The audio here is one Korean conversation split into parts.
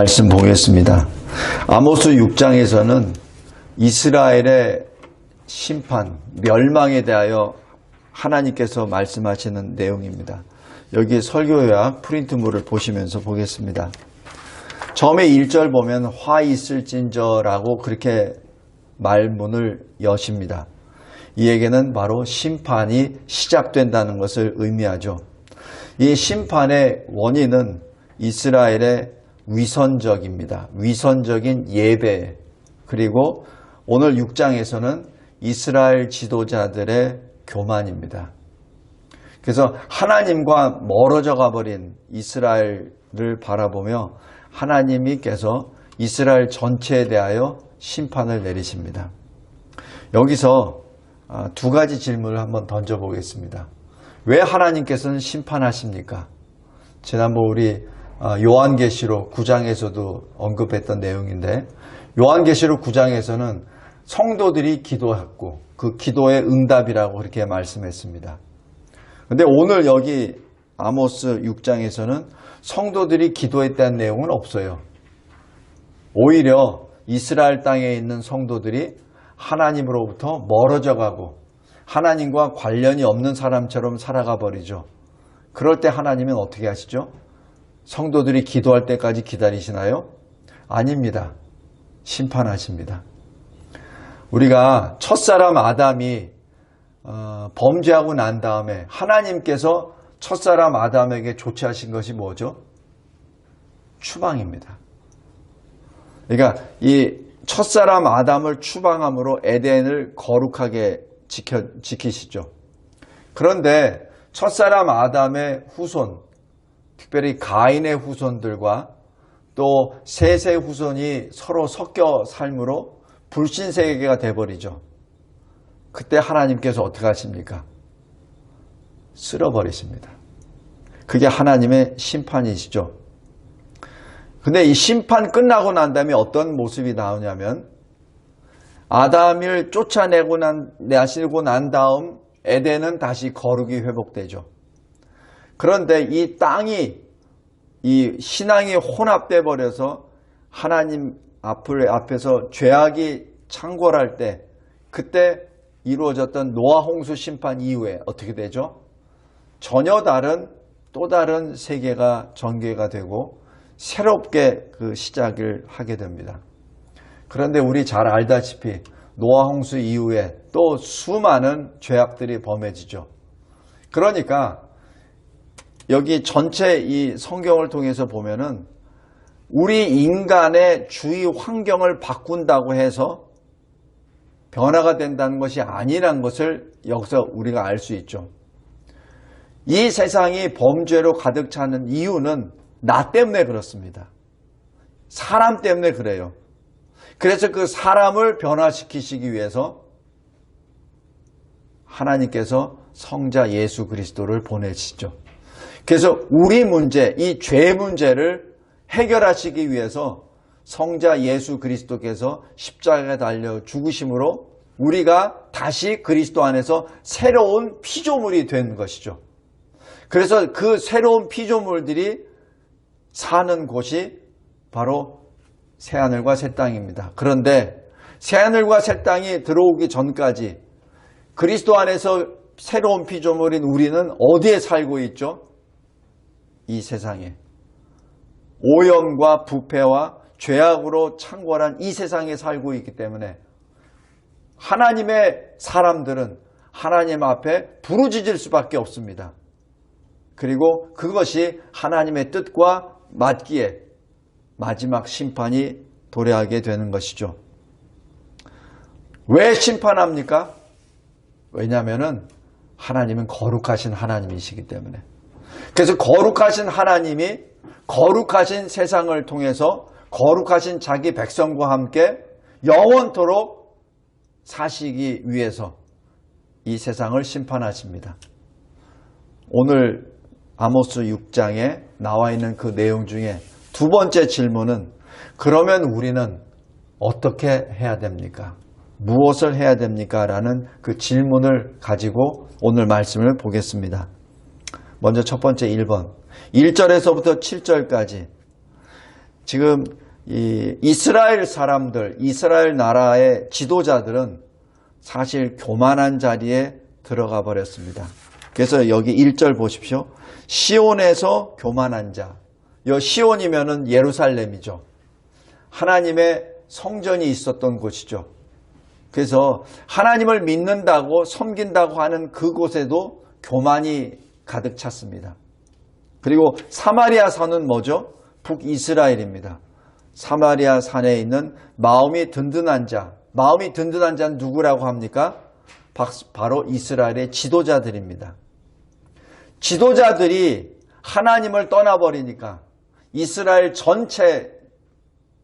말씀 보겠습니다. 아모스 6장에서는 이스라엘의 심판, 멸망에 대하여 하나님께서 말씀하시는 내용입니다. 여기 설교요약 프린트물을 보시면서 보겠습니다. 처음에 1절 보면 화 있을진저라고 그렇게 말문을 여십니다. 이 얘기는 바로 심판이 시작된다는 것을 의미하죠. 이 심판의 원인은 이스라엘의 위선적입니다. 위선적인 예배, 그리고 오늘 6장에서는 이스라엘 지도자들의 교만입니다. 그래서 하나님과 멀어져 가버린 이스라엘을 바라보며 하나님께서 이스라엘 전체에 대하여 심판을 내리십니다. 여기서 두 가지 질문을 한번 던져보겠습니다. 왜 하나님께서는 심판하십니까? 지난번 우리 요한계시록 9장에서도 언급했던 내용인데, 요한계시록 9장에서는 성도들이 기도했고 그 기도의 응답이라고 그렇게 말씀했습니다. 그런데 오늘 여기 아모스 6장에서는 성도들이 기도했다는 내용은 없어요. 오히려 이스라엘 땅에 있는 성도들이 하나님으로부터 멀어져 가고 하나님과 관련이 없는 사람처럼 살아가 버리죠. 그럴 때 하나님은 어떻게 하시죠? 성도들이 기도할 때까지 기다리시나요? 아닙니다. 심판하십니다. 우리가 첫사람 아담이 범죄하고 난 다음에 하나님께서 첫사람 아담에게 조치하신 것이 뭐죠? 추방입니다. 그러니까 이 첫사람 아담을 추방함으로 에덴을 거룩하게 지키시죠. 그런데 첫사람 아담의 후손, 특별히 가인의 후손들과 또 셋의 후손이 서로 섞여 삶으로 불신세계가 돼버리죠. 그때 하나님께서 어떻게 하십니까? 쓸어버리십니다. 그게 하나님의 심판이시죠. 근데 이 심판 끝나고 난 다음에 어떤 모습이 나오냐면, 아담을 쫓아내고 난 다음 에덴은 다시 거룩이 회복되죠. 그런데 이 땅이, 이 신앙이 혼합돼 버려서 하나님 앞에서 죄악이 창궐할 때, 그때 이루어졌던 노아 홍수 심판 이후에 어떻게 되죠? 전혀 다른 또 다른 세계가 전개가 되고 새롭게 그 시작을 하게 됩니다. 그런데 우리 잘 알다시피 노아 홍수 이후에 또 수많은 죄악들이 범해지죠. 그러니까 여기 전체 이 성경을 통해서 보면은 우리 인간의 주위 환경을 바꾼다고 해서 변화가 된다는 것이 아니라는 것을 여기서 우리가 알 수 있죠. 이 세상이 범죄로 가득 차는 이유는 나 때문에 그렇습니다. 사람 때문에 그래요. 그래서 그 사람을 변화시키시기 위해서 하나님께서 성자 예수 그리스도를 보내시죠. 그래서 우리 문제, 이 죄 문제를 해결하시기 위해서 성자 예수 그리스도께서 십자가에 달려 죽으심으로 우리가 다시 그리스도 안에서 새로운 피조물이 된 것이죠. 그래서 그 새로운 피조물들이 사는 곳이 바로 새하늘과 새 땅입니다. 그런데 새하늘과 새 땅이 들어오기 전까지 그리스도 안에서 새로운 피조물인 우리는 어디에 살고 있죠? 이 세상에. 오염과 부패와 죄악으로 창궐한 이 세상에 살고 있기 때문에 하나님의 사람들은 하나님 앞에 부르짖을 수밖에 없습니다. 그리고 그것이 하나님의 뜻과 맞기에 마지막 심판이 도래하게 되는 것이죠. 왜 심판합니까? 왜냐하면 하나님은 거룩하신 하나님이시기 때문에. 그래서 거룩하신 하나님이 거룩하신 세상을 통해서 거룩하신 자기 백성과 함께 영원토록 사시기 위해서 이 세상을 심판하십니다. 오늘 아모스 6장에 나와 있는 그 내용 중에 두 번째 질문은, 그러면 우리는 어떻게 해야 됩니까? 무엇을 해야 됩니까? 라는 그 질문을 가지고 오늘 말씀을 보겠습니다. 먼저 첫 번째 1번, 1절에서부터 7절까지 지금 이 이스라엘 사람들, 이스라엘 나라의 지도자들은 사실 교만한 자리에 들어가 버렸습니다. 그래서 여기 1절 보십시오. 시온에서 교만한 자. 이 시온이면은 예루살렘이죠. 하나님의 성전이 있었던 곳이죠. 그래서 하나님을 믿는다고 섬긴다고 하는 그곳에도 교만이 가득 찼습니다. 그리고 사마리아 산은 뭐죠? 북이스라엘입니다. 사마리아 산에 있는 마음이 든든한 자. 마음이 든든한 자는 누구라고 합니까? 바로 이스라엘의 지도자들입니다. 지도자들이 하나님을 떠나버리니까 이스라엘 전체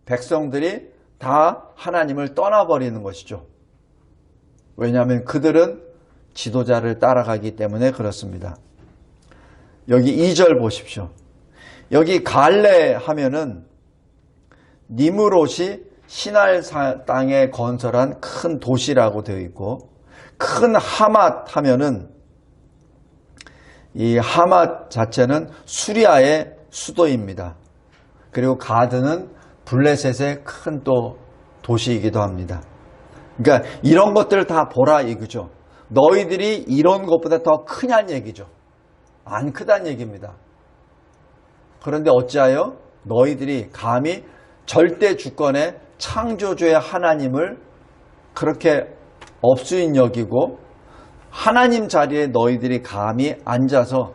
백성들이 다 하나님을 떠나버리는 것이죠. 왜냐하면 그들은 지도자를 따라가기 때문에 그렇습니다. 여기 2절 보십시오. 여기 갈레 하면은 니므롯이 시날 땅에 건설한 큰 도시라고 되어 있고, 큰 하맛 하면은 이 하맛 자체는 수리아의 수도입니다. 그리고 가드는 블레셋의 큰 또 도시이기도 합니다. 그러니까 이런 것들을 다 보라 이거죠. 너희들이 이런 것보다 더 크냐는 얘기죠. 안 크다는 얘기입니다. 그런데 어찌하여 너희들이 감히 절대 주권의 창조주의 하나님을 그렇게 업수인 여기고 하나님 자리에 너희들이 감히 앉아서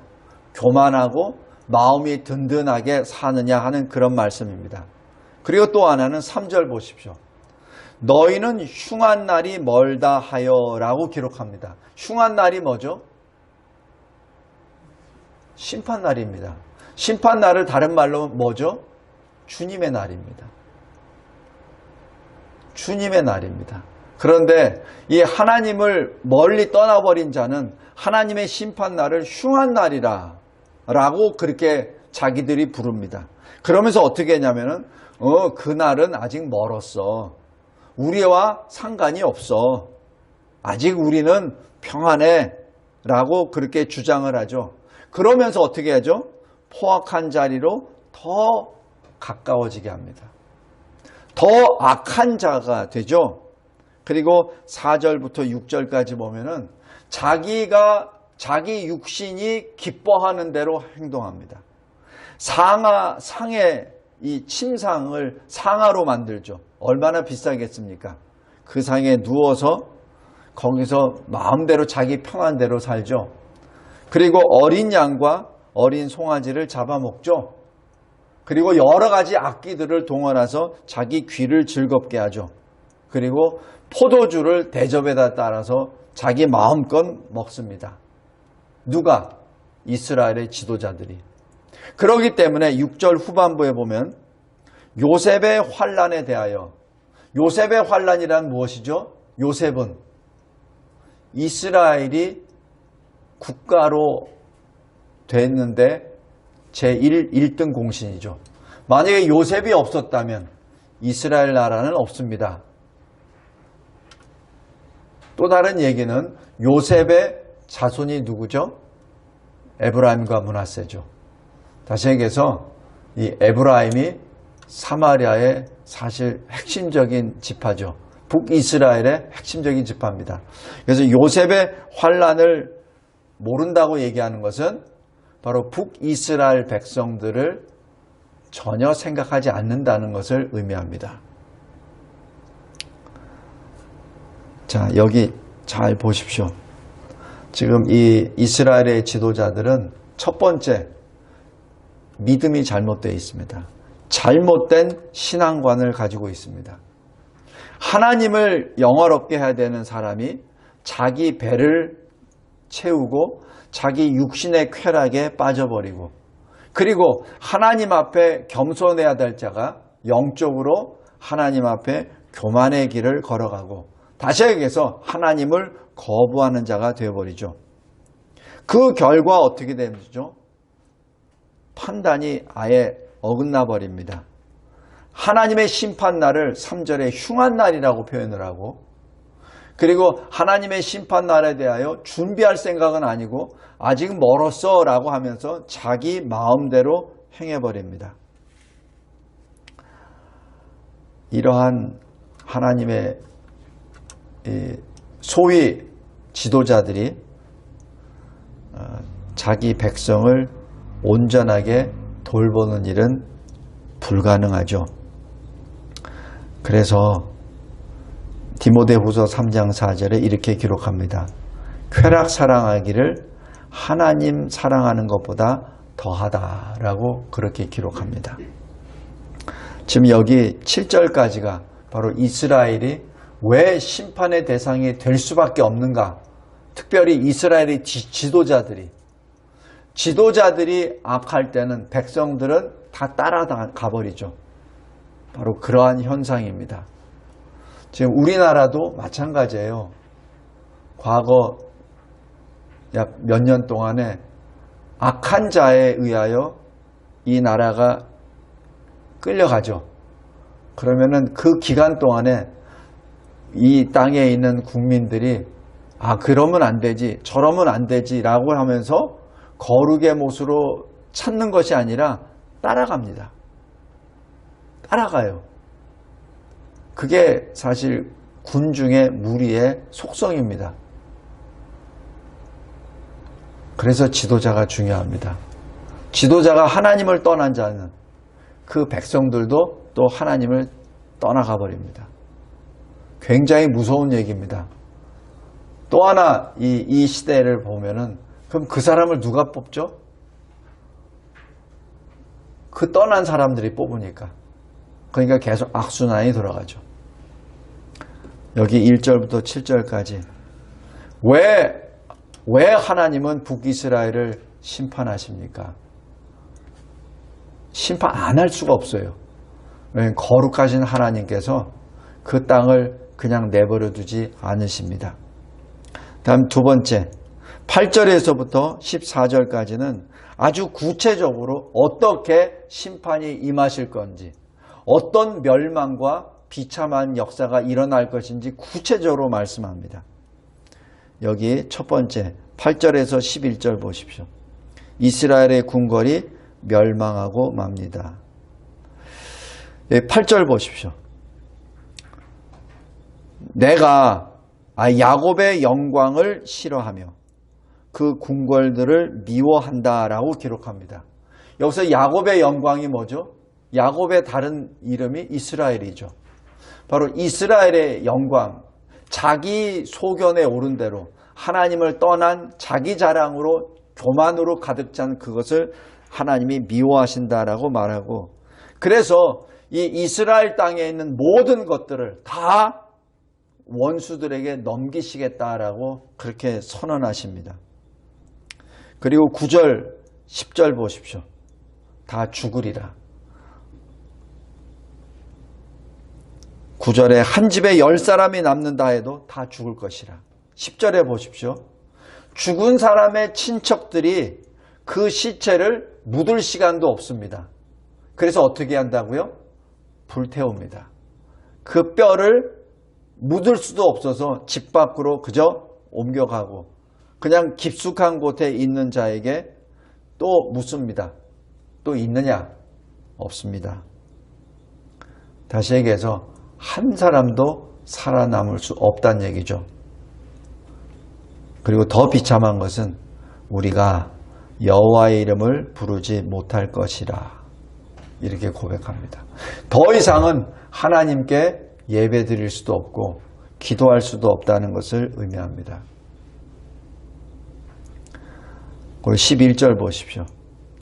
교만하고 마음이 든든하게 사느냐 하는 그런 말씀입니다. 그리고 또 하나는 3절 보십시오. 너희는 흉한 날이 멀다 하여 라고 기록합니다. 흉한 날이 뭐죠? 심판날입니다. 심판날을 다른 말로 뭐죠? 주님의 날입니다. 주님의 날입니다. 그런데 이 하나님을 멀리 떠나버린 자는 하나님의 심판날을 흉한 날이라 라고 그렇게 자기들이 부릅니다. 그러면서 어떻게 했냐면은 그날은 아직 멀었어. 우리와 상관이 없어. 아직 우리는 평안해 라고 그렇게 주장을 하죠. 그러면서 어떻게 하죠? 포악한 자리로 더 가까워지게 합니다. 더 악한 자가 되죠. 그리고 4절부터 6절까지 보면은 자기 육신이 기뻐하는 대로 행동합니다. 상의 이 침상을 상아로 만들죠. 얼마나 비싸겠습니까? 그 상에 누워서 거기서 마음대로 자기 평안대로 살죠. 그리고 어린 양과 어린 송아지를 잡아먹죠. 그리고 여러 가지 악기들을 동원해서 자기 귀를 즐겁게 하죠. 그리고 포도주를 대접에다 따라서 자기 마음껏 먹습니다. 누가? 이스라엘의 지도자들이. 그렇기 때문에 6절 후반부에 보면 요셉의 환난에 대하여, 요셉의 환난이란 무엇이죠? 요셉은 이스라엘이 국가로 됐는데 제1등 공신이죠. 만약에 요셉이 없었다면 이스라엘 나라는 없습니다. 또 다른 얘기는 요셉의 자손이 누구죠? 에브라임과 므낫세죠. 다시 얘기해서 이 에브라임이 사마리아의 사실 핵심적인 지파죠. 북이스라엘의 핵심적인 지파입니다. 그래서 요셉의 환난을 모른다고 얘기하는 것은 바로 북이스라엘 백성들을 전혀 생각하지 않는다는 것을 의미합니다. 자, 여기 잘 보십시오. 지금 이 이스라엘의 지도자들은 첫 번째, 믿음이 잘못되어 있습니다. 잘못된 신앙관을 가지고 있습니다. 하나님을 영화롭게 해야 되는 사람이 자기 배를 채우고 자기 육신의 쾌락에 빠져버리고, 그리고 하나님 앞에 겸손해야 될 자가 영적으로 하나님 앞에 교만의 길을 걸어가고, 다시 얘기해서 하나님을 거부하는 자가 되어버리죠. 그 결과 어떻게 되죠? 판단이 아예 어긋나 버립니다. 하나님의 심판날을 3절에 흉한 날이라고 표현을 하고, 그리고 하나님의 심판날에 대하여 준비할 생각은 아니고 아직 멀었어 라고 하면서 자기 마음대로 행해버립니다. 이러한 하나님의 소위 지도자들이 자기 백성을 온전하게 돌보는 일은 불가능하죠. 그래서 디모데후서 3장 4절에 이렇게 기록합니다. 쾌락 사랑하기를 하나님 사랑하는 것보다 더하다라고 그렇게 기록합니다. 지금 여기 7절까지가 바로 이스라엘이 왜 심판의 대상이 될 수밖에 없는가? 특별히 이스라엘의 지도자들이 악할 때는 백성들은 다 따라가 버리죠. 바로 그러한 현상입니다. 지금 우리나라도 마찬가지예요. 과거 약 몇 년 동안에 악한 자에 의하여 이 나라가 끌려가죠. 그러면은 그 기간 동안에 이 땅에 있는 국민들이 그러면 안 되지, 저러면 안 되지라고 하면서 거룩의 못으로 찾는 것이 아니라 따라갑니다. 따라가요. 그게 사실 군중의 무리의 속성입니다. 그래서 지도자가 중요합니다. 지도자가 하나님을 떠난 자는 그 백성들도 또 하나님을 떠나가 버립니다. 굉장히 무서운 얘기입니다. 또 하나 이 시대를 보면은 그럼 그 사람을 누가 뽑죠? 그 떠난 사람들이 뽑으니까. 그러니까 계속 악순환이 돌아가죠. 여기 1절부터 7절까지 왜 하나님은 북이스라엘을 심판하십니까? 심판 안 할 수가 없어요. 왜냐하면 거룩하신 하나님께서 그 땅을 그냥 내버려 두지 않으십니다. 다음 두 번째, 8절에서부터 14절까지는 아주 구체적으로 어떻게 심판이 임하실 건지, 어떤 멸망과 비참한 역사가 일어날 것인지 구체적으로 말씀합니다. 여기 첫 번째 8절에서 11절 보십시오. 이스라엘의 궁궐이 멸망하고 맙니다. 8절 보십시오. 내가 야곱의 영광을 싫어하며 그 궁궐들을 미워한다라고 기록합니다. 여기서 야곱의 영광이 뭐죠? 야곱의 다른 이름이 이스라엘이죠. 바로 이스라엘의 영광, 자기 소견에 오른 대로 하나님을 떠난 자기 자랑으로 교만으로 가득 찬 그것을 하나님이 미워하신다라고 말하고, 그래서 이 이스라엘 땅에 있는 모든 것들을 다 원수들에게 넘기시겠다라고 그렇게 선언하십니다. 그리고 9절, 10절 보십시오. 다 죽으리라. 9절에 한 집에 10사람이 남는다 해도 다 죽을 것이라. 10절에 보십시오. 죽은 사람의 친척들이 그 시체를 묻을 시간도 없습니다. 그래서 어떻게 한다고요? 불태웁니다. 그 뼈를 묻을 수도 없어서 집 밖으로 그저 옮겨가고 그냥 깊숙한 곳에 있는 자에게 또 묻습니다. 또 있느냐? 없습니다. 다시 얘기해서 한 사람도 살아남을 수 없다는 얘기죠. 그리고 더 비참한 것은 우리가 여호와의 이름을 부르지 못할 것이라 이렇게 고백합니다. 더 이상은 하나님께 예배 드릴 수도 없고 기도할 수도 없다는 것을 의미합니다. 그리고 11절 보십시오.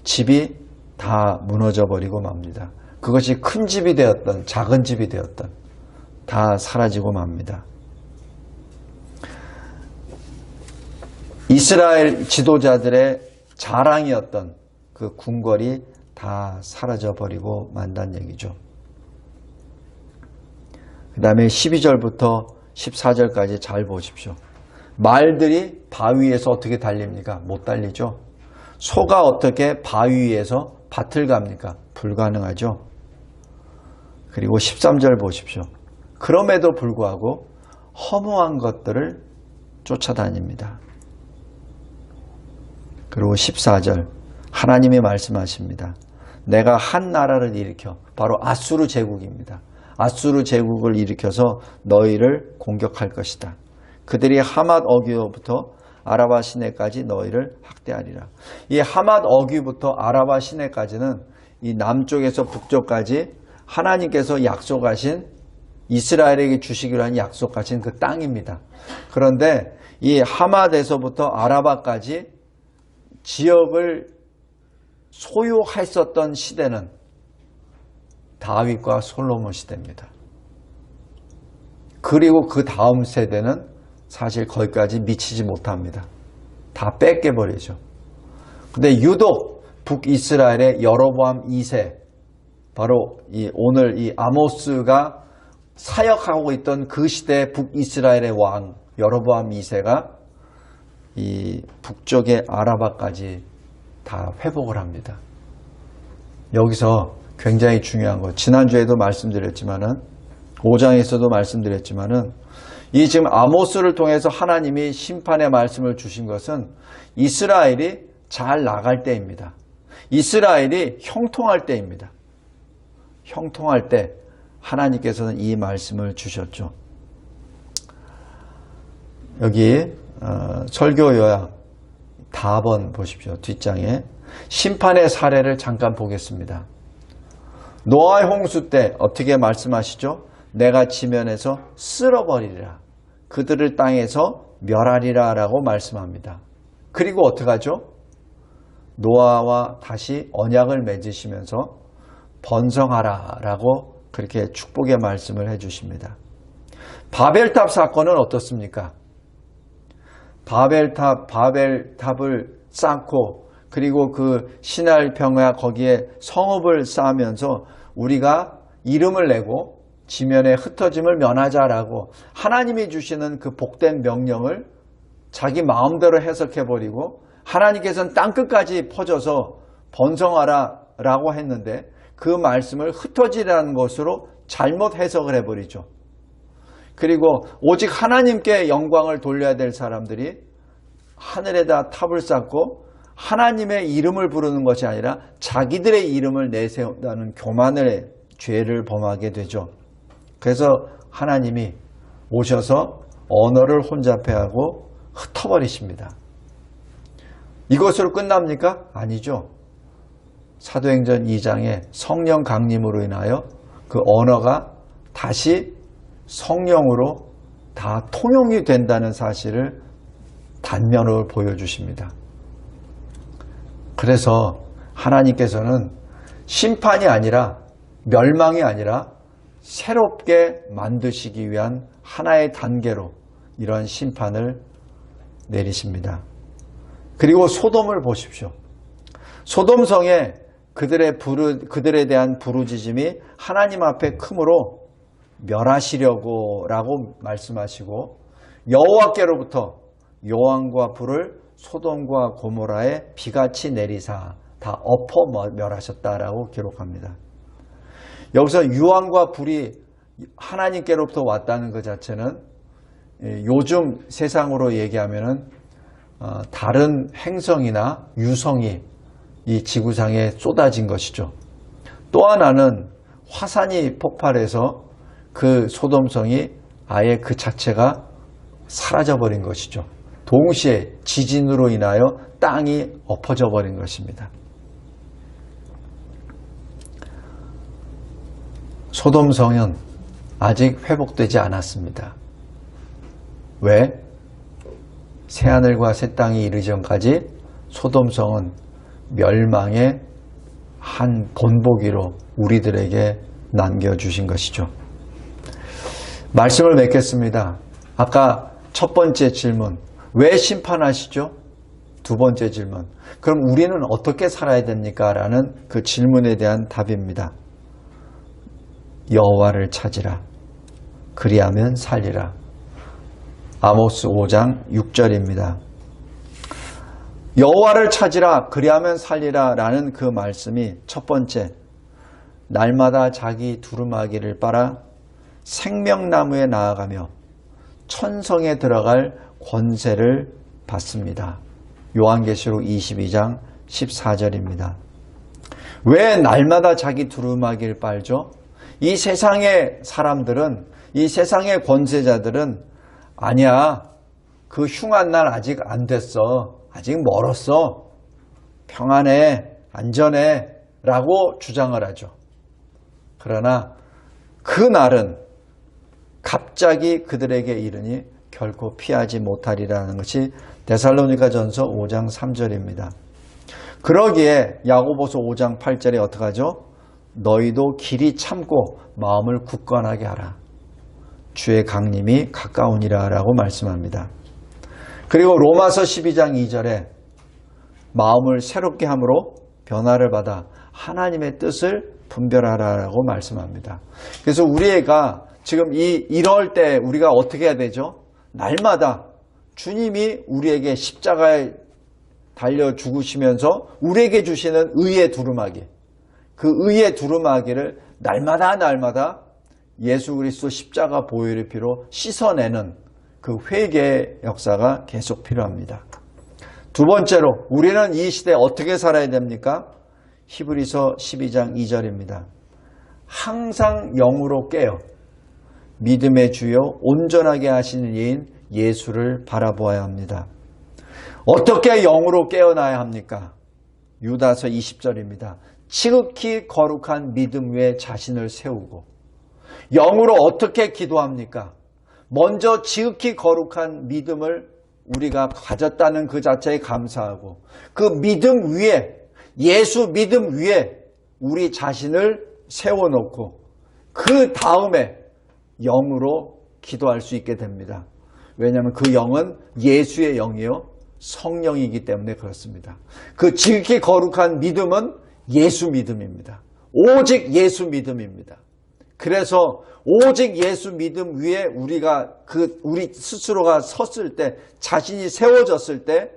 집이 다 무너져 버리고 맙니다. 그것이 큰 집이 되었던 작은 집이 되었던 다 사라지고 맙니다. 이스라엘 지도자들의 자랑이었던 그 궁궐이 다 사라져 버리고 만다는 얘기죠. 그 다음에 12절부터 14절까지 잘 보십시오. 말들이 바위 위에서 어떻게 달립니까? 못 달리죠. 소가 어떻게 바위 위에서 밭을 갑니까? 불가능하죠. 그리고 13절 보십시오. 그럼에도 불구하고 허무한 것들을 쫓아다닙니다. 그리고 14절 하나님이 말씀하십니다. 내가 한 나라를 일으켜, 바로 아수르 제국입니다. 아수르 제국을 일으켜서 너희를 공격할 것이다. 그들이 하맛 어귀로부터 아라바 시내까지 너희를 학대하리라. 이 하맛 어귀부터 아라바 시내까지는 이 남쪽에서 북쪽까지 하나님께서 약속하신 이스라엘에게 주시기로 한 약속하신 그 땅입니다. 그런데 이 하맛에서부터 아라바까지 지역을 소유했었던 시대는 다윗과 솔로몬 시대입니다. 그리고 그 다음 세대는 사실 거기까지 미치지 못합니다. 다 뺏겨버리죠. 근데 유독 북이스라엘의 여로보암 2세, 바로 오늘 이 아모스가 사역하고 있던 그 시대 북이스라엘의 왕 여로보암 2세가 이 북쪽의 아라바까지 다 회복을 합니다. 여기서 굉장히 중요한 거, 지난주에도 말씀드렸지만은 5장에서도 말씀드렸지만은 이 지금 아모스를 통해서 하나님이 심판의 말씀을 주신 것은 이스라엘이 잘 나갈 때입니다. 이스라엘이 형통할 때입니다. 형통할 때 하나님께서는 이 말씀을 주셨죠. 여기 설교 요약 다번 보십시오. 뒷장에 심판의 사례를 잠깐 보겠습니다. 노아의 홍수 때 어떻게 말씀하시죠? 내가 지면에서 쓸어버리리라. 그들을 땅에서 멸하리라 라고 말씀합니다. 그리고 어떻게 하죠? 노아와 다시 언약을 맺으시면서 번성하라 라고 그렇게 축복의 말씀을 해주십니다. 바벨탑 사건은 어떻습니까? 바벨탑을 쌓고 그리고 그 시날 평야 거기에 성읍을 쌓으면서 우리가 이름을 내고 지면에 흩어짐을 면하자라고 하나님이 주시는 그 복된 명령을 자기 마음대로 해석해버리고 하나님께서는 땅끝까지 퍼져서 번성하라 라고 했는데 그 말씀을 흩어지라는 것으로 잘못 해석을 해버리죠. 그리고 오직 하나님께 영광을 돌려야 될 사람들이 하늘에다 탑을 쌓고 하나님의 이름을 부르는 것이 아니라 자기들의 이름을 내세운다는 교만의 죄를 범하게 되죠. 그래서 하나님이 오셔서 언어를 혼잡해하고 흩어버리십니다. 이것으로 끝납니까? 아니죠. 사도행전 2장에 성령 강림으로 인하여 그 언어가 다시 성령으로 다 통용이 된다는 사실을 단면으로 보여주십니다. 그래서 하나님께서는 심판이 아니라 멸망이 아니라 새롭게 만드시기 위한 하나의 단계로 이러한 심판을 내리십니다. 그리고 소돔을 보십시오. 소돔성에 그들에 대한 부르짖음이 하나님 앞에 크므로 멸하시려고 라고 말씀하시고 여호와께로부터 여왕과 불을 소돔과 고모라에 비같이 내리사 다 엎어 멸하셨다라고 기록합니다. 여기서 유황과 불이 하나님께로부터 왔다는 것 자체는 요즘 세상으로 얘기하면은 다른 행성이나 유성이 이 지구상에 쏟아진 것이죠. 또 하나는 화산이 폭발해서 그 소돔성이 아예 그 자체가 사라져버린 것이죠. 동시에 지진으로 인하여 땅이 엎어져 버린 것입니다. 소돔성은 아직 회복되지 않았습니다. 왜? 새하늘과 새 땅이 이르기 전까지 소돔성은 멸망의 한 본보기로 우리들에게 남겨주신 것이죠. 말씀을 맺겠습니다. 아까 첫 번째 질문, 왜 심판하시죠? 두 번째 질문, 그럼 우리는 어떻게 살아야 됩니까? 라는 그 질문에 대한 답입니다. 여호와를 찾으라. 그리하면 살리라. 아모스 5장 6절입니다. 여호와를 찾으라. 그리하면 살리라. 라는 그 말씀이 첫 번째, 날마다 자기 두루마기를 빨아 생명나무에 나아가며 천성에 들어갈 권세를 받습니다. 요한계시록 22장 14절입니다. 왜 날마다 자기 두루마기를 빨죠? 이 세상의 사람들은, 이 세상의 권세자들은 아니야, 그 흉한 날 아직 안 됐어, 아직 멀었어, 평안해, 안전해 라고 주장을 하죠. 그러나 그 날은 갑자기 그들에게 이르니 결코 피하지 못하리라는 것이 데살로니가전서 5장 3절입니다. 그러기에 야고보서 5장 8절에 어떻게 하죠? 너희도 길이 참고 마음을 굳건하게 하라. 주의 강림이 가까우니라 라고 말씀합니다. 그리고 로마서 12장 2절에 마음을 새롭게 함으로 변화를 받아 하나님의 뜻을 분별하라라고 말씀합니다. 그래서 우리가 지금 이럴 때 우리가 어떻게 해야 되죠? 날마다 주님이 우리에게 십자가에 달려 죽으시면서 우리에게 주시는 의의 두루마기, 그 의의 두루마기를 날마다 예수 그리스도 십자가 보혈의 피로 씻어내는 그 회개의 역사가 계속 필요합니다. 두 번째로 우리는 이 시대에 어떻게 살아야 됩니까? 히브리서 12장 2절입니다. 항상 영으로 깨어 믿음의 주요 온전하게 하시는 이인 예수를 바라보아야 합니다. 어떻게 영으로 깨어나야 합니까? 유다서 20절입니다. 지극히 거룩한 믿음 위에 자신을 세우고. 영으로 어떻게 기도합니까? 먼저 지극히 거룩한 믿음을 우리가 가졌다는 그 자체에 감사하고, 그 믿음 위에, 예수 믿음 위에 우리 자신을 세워놓고 그 다음에 영으로 기도할 수 있게 됩니다. 왜냐하면 그 영은 예수의 영이요 성령이기 때문에 그렇습니다. 그 지극히 거룩한 믿음은 예수 믿음입니다. 오직 예수 믿음입니다. 그래서 오직 예수 믿음 위에 우리 스스로가 섰을 때, 자신이 세워졌을 때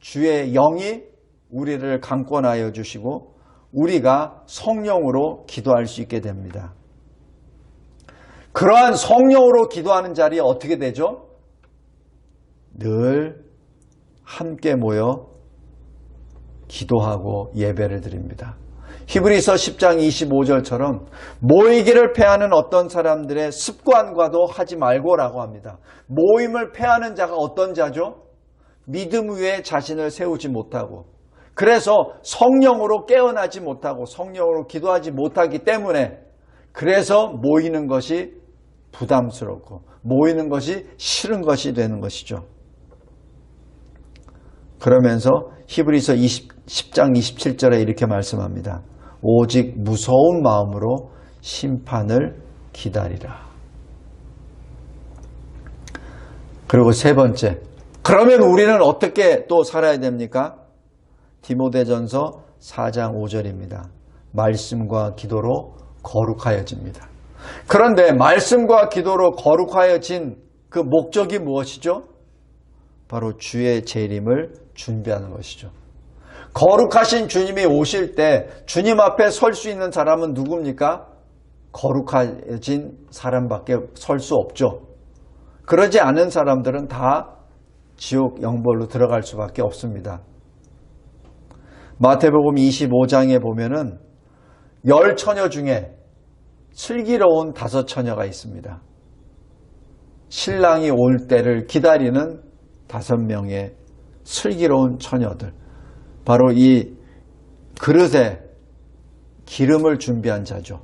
주의 영이 우리를 강권하여 주시고 우리가 성령으로 기도할 수 있게 됩니다. 그러한 성령으로 기도하는 자리에 어떻게 되죠? 늘 함께 모여 기도하고 예배를 드립니다. 히브리서 10장 25절처럼 모이기를 패하는 어떤 사람들의 습관과도 하지 말고라고 합니다. 모임을 패하는 자가 어떤 자죠? 믿음 위에 자신을 세우지 못하고, 그래서 성령으로 깨어나지 못하고 성령으로 기도하지 못하기 때문에, 그래서 모이는 것이 부담스럽고 모이는 것이 싫은 것이 되는 것이죠. 그러면서 히브리서 10장 27절에 이렇게 말씀합니다. 오직 무서운 마음으로 심판을 기다리라. 그리고 세 번째, 그러면 우리는 어떻게 또 살아야 됩니까? 디모데전서 4장 5절입니다. 말씀과 기도로 거룩하여집니다. 그런데 말씀과 기도로 거룩하여진 그 목적이 무엇이죠? 바로 주의 재림을 준비하는 것이죠. 거룩하신 주님이 오실 때 주님 앞에 설 수 있는 사람은 누굽니까? 거룩해진 사람밖에 설 수 없죠. 그러지 않은 사람들은 다 지옥 영벌로 들어갈 수밖에 없습니다. 마태복음 25장에 보면은 10처녀 중에 슬기로운 5처녀가 있습니다. 신랑이 올 때를 기다리는 5명의 슬기로운 처녀들, 바로 이 그릇에 기름을 준비한 자죠.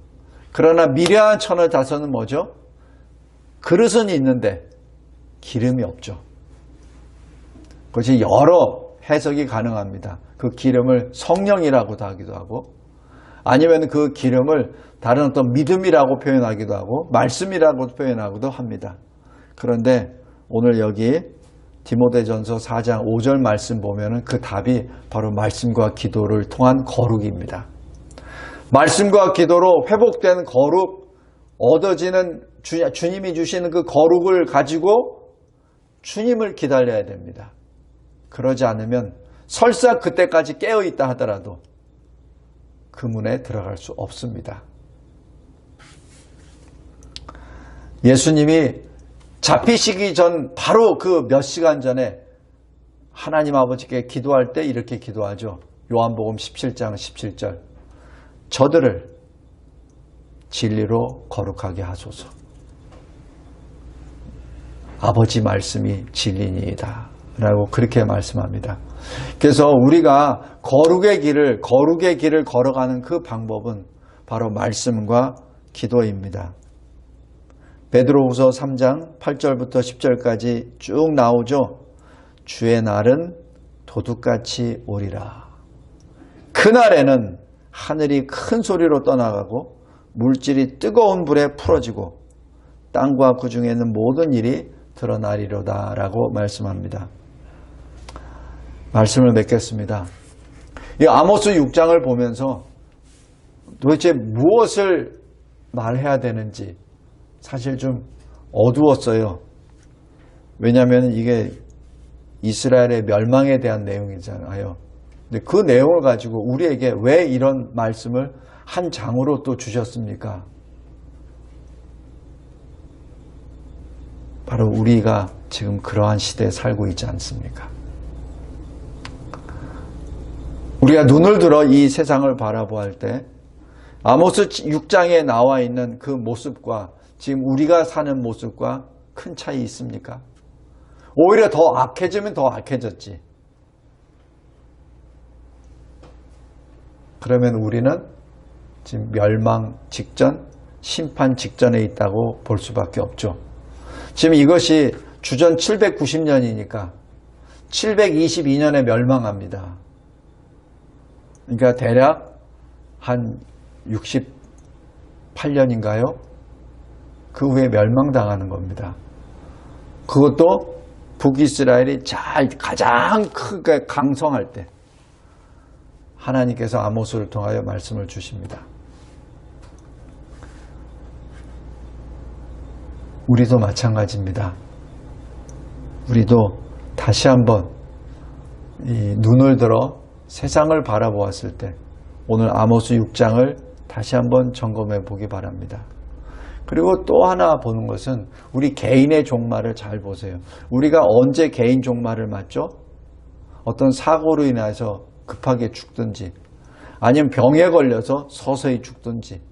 그러나 미련한 처녀 5은 뭐죠? 그릇은 있는데 기름이 없죠. 그것이 여러 해석이 가능합니다. 그 기름을 성령이라고도 하기도 하고, 아니면 그 기름을 다른 어떤 믿음이라고 표현하기도 하고 말씀이라고 표현하기도 합니다. 그런데 오늘 여기 디모데전서 4장 5절 말씀 보면은 그 답이 바로 말씀과 기도를 통한 거룩입니다. 말씀과 기도로 회복된 거룩, 얻어지는 주님이 주시는 그 거룩을 가지고 주님을 기다려야 됩니다. 그러지 않으면 설사 그때까지 깨어있다 하더라도 그 문에 들어갈 수 없습니다. 예수님이 잡히시기 전 바로 그 몇 시간 전에 하나님 아버지께 기도할 때 이렇게 기도하죠. 요한복음 17장 17절. 저들을 진리로 거룩하게 하소서. 아버지 말씀이 진리니이다 라고 그렇게 말씀합니다. 그래서 우리가 거룩의 길을 걸어가는 그 방법은 바로 말씀과 기도입니다. 베드로후서 3장 8절부터 10절까지 쭉 나오죠. 주의 날은 도둑같이 오리라. 그날에는 하늘이 큰 소리로 떠나가고 물질이 뜨거운 불에 풀어지고 땅과 그 중에 있는 모든 일이 드러나리로다 라고 말씀합니다. 말씀을 맺겠습니다. 이 아모스 6장을 보면서 도대체 무엇을 말해야 되는지 사실 좀 어두웠어요. 왜냐하면 이게 이스라엘의 멸망에 대한 내용이잖아요. 근데 그 내용을 가지고 우리에게 왜 이런 말씀을 한 장으로 또 주셨습니까? 바로 우리가 지금 그러한 시대에 살고 있지 않습니까? 우리가 눈을 들어 이 세상을 바라보할 때 아모스 6장에 나와 있는 그 모습과 지금 우리가 사는 모습과 큰 차이 있습니까? 오히려 더 악해지면 더 악해졌지. 그러면 우리는 지금 멸망 직전, 심판 직전에 있다고 볼 수밖에 없죠. 지금 이것이 주전 790년이니까 722년에 멸망합니다. 그러니까 대략 한 68년인가요? 그 후에 멸망당하는 겁니다. 그것도 북이스라엘이 가장 크게 강성할 때 하나님께서 아모스를 통하여 말씀을 주십니다. 우리도 마찬가지입니다. 우리도 다시 한번 이 눈을 들어 세상을 바라보았을 때 오늘 아모스 6장을 다시 한번 점검해 보기 바랍니다. 그리고 또 하나 보는 것은 우리 개인의 종말을 잘 보세요. 우리가 언제 개인 종말을 맞죠? 어떤 사고로 인해서 급하게 죽든지 아니면 병에 걸려서 서서히 죽든지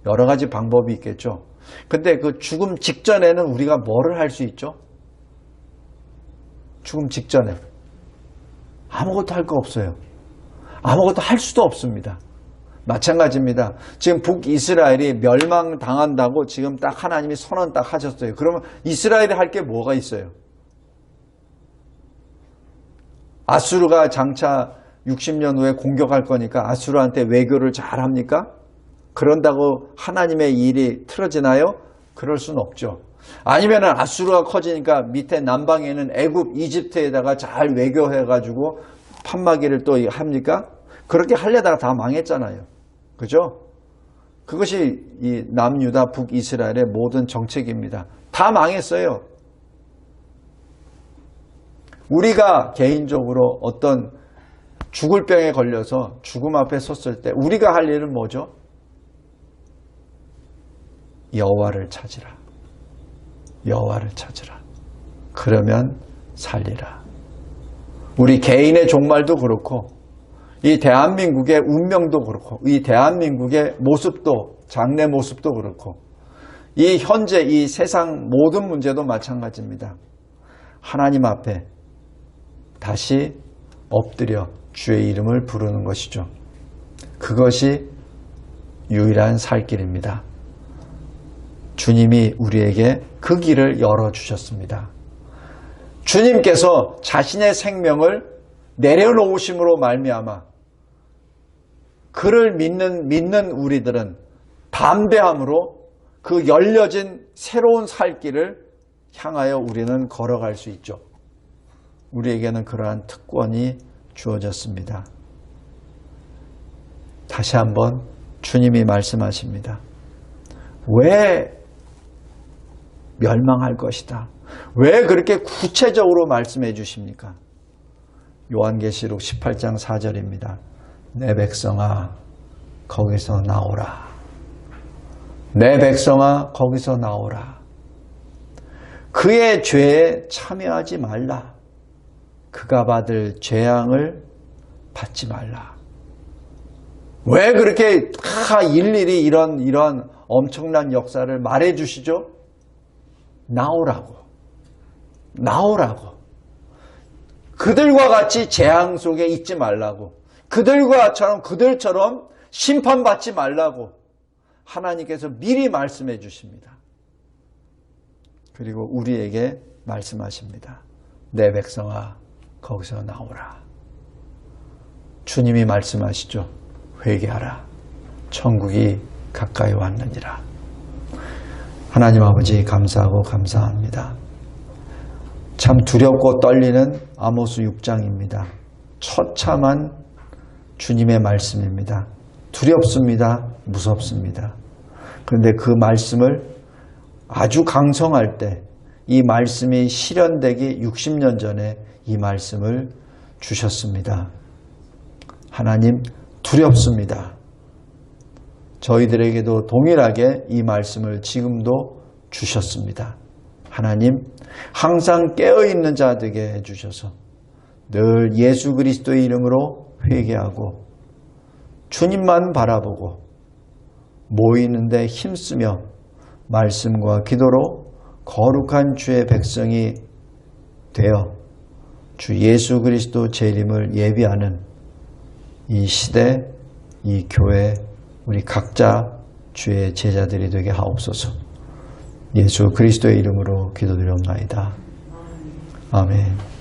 여러 가지 방법이 있겠죠. 근데 그 죽음 직전에는 우리가 뭐를 할 수 있죠? 죽음 직전에 아무것도 할 거 없어요. 아무것도 할 수도 없습니다. 마찬가지입니다. 지금 북이스라엘이 멸망당한다고 지금 딱 하나님이 선언 딱 하셨어요. 그러면 이스라엘이 할 게 뭐가 있어요? 아수르가 장차 60년 후에 공격할 거니까 아수르한테 외교를 잘 합니까? 그런다고 하나님의 일이 틀어지나요? 그럴 수는 없죠. 아니면 아수르가 커지니까 밑에 남방에 있는 애굽, 이집트에다가 잘 외교해가지고 판마기를 또 합니까? 그렇게 하려다가 다 망했잖아요. 그죠? 그것이 이 남유다, 북이스라엘의 모든 정책입니다. 다 망했어요. 우리가 개인적으로 어떤 죽을 병에 걸려서 죽음 앞에 섰을 때 우리가 할 일은 뭐죠? 여호와를 찾으라. 여호와를 찾으라. 그러면 살리라. 우리 개인의 종말도 그렇고 이 대한민국의 운명도 그렇고 이 대한민국의 모습도 장래 모습도 그렇고 이 현재 이 세상 모든 문제도 마찬가지입니다. 하나님 앞에 다시 엎드려 주의 이름을 부르는 것이죠. 그것이 유일한 살 길입니다. 주님이 우리에게 그 길을 열어주셨습니다. 주님께서 자신의 생명을 내려놓으심으로 말미암아 그를 믿는 우리들은 담대함으로 그 열려진 새로운 살 길을 향하여 우리는 걸어갈 수 있죠. 우리에게는 그러한 특권이 주어졌습니다. 다시 한번 주님이 말씀하십니다. 왜 멸망할 것이다. 왜 그렇게 구체적으로 말씀해 주십니까? 요한계시록 18장 4절입니다. 내 백성아 거기서 나오라. 내 백성아 거기서 나오라. 그의 죄에 참여하지 말라. 그가 받을 재앙을 받지 말라. 왜 그렇게 다 일일이 이런 엄청난 역사를 말해 주시죠. 나오라고. 나오라고. 그들과 같이 재앙 속에 있지 말라고. 그들처럼 심판받지 말라고 하나님께서 미리 말씀해 주십니다. 그리고 우리에게 말씀하십니다. 내 백성아, 거기서 나오라. 주님이 말씀하시죠. 회개하라. 천국이 가까이 왔느니라. 하나님 아버지 감사하고 감사합니다. 참 두렵고 떨리는 아모스 6장입니다. 처참한 주님의 말씀입니다. 두렵습니다. 무섭습니다. 그런데 그 말씀을 아주 강성할 때 이 말씀이 실현되기 60년 전에 이 말씀을 주셨습니다. 하나님 두렵습니다. 저희들에게도 동일하게 이 말씀을 지금도 주셨습니다. 하나님 항상 깨어있는 자 되게 해주셔서 늘 예수 그리스도의 이름으로 회개하고 주님만 바라보고 모이는데 힘쓰며 말씀과 기도로 거룩한 주의 백성이 되어 주 예수 그리스도 재림을 예비하는 이 시대, 이 교회, 우리 각자 주의 제자들이 되게 하옵소서. 예수 그리스도의 이름으로 기도드렸나이다. 아멘.